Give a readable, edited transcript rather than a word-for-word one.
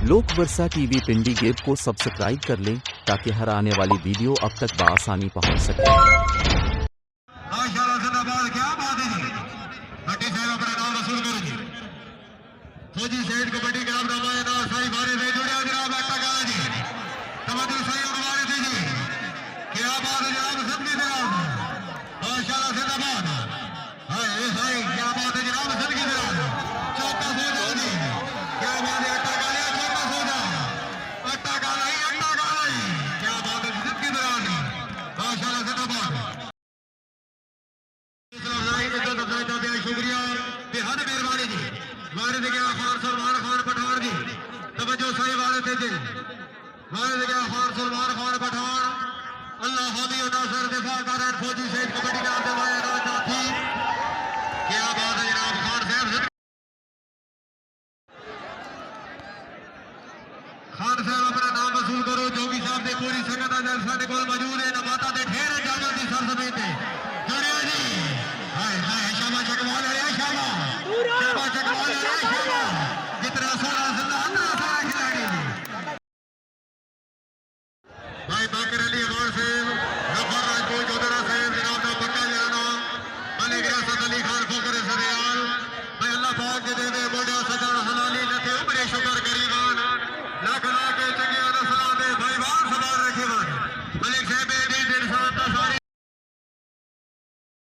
लोक वर्षा टीवी पिंडी गेब को सब्सक्राइब कर लें ताकि हर आने वाली वीडियो अब तक बआसानी पहुंच सके। शुक्रिया बेहद मेहरबानी जी वारे दे गया खान सलमान खान पठान जी तवज्जो सही वाले थे जी वारे दे गया खान सलमान खान पठान अल्लाह हादी और नासर दिफा कर फौजी शहीद कबड्डी का दवाया राजा थी क्या बात है जनाब खान साहब अपना नाम वसूल करो जोगी साहब ने पूरी संगत साडे कोल मौजूद है नबाता दे ढेर जामा दी सरसमेत है जुड़िया जी हाय हाय शामा चकवाल है शामा शामा चकवाल है शामा जितना सोना जिंदा अंदर सारा खिलाड़ी भाई बाकर अली अवार्ड से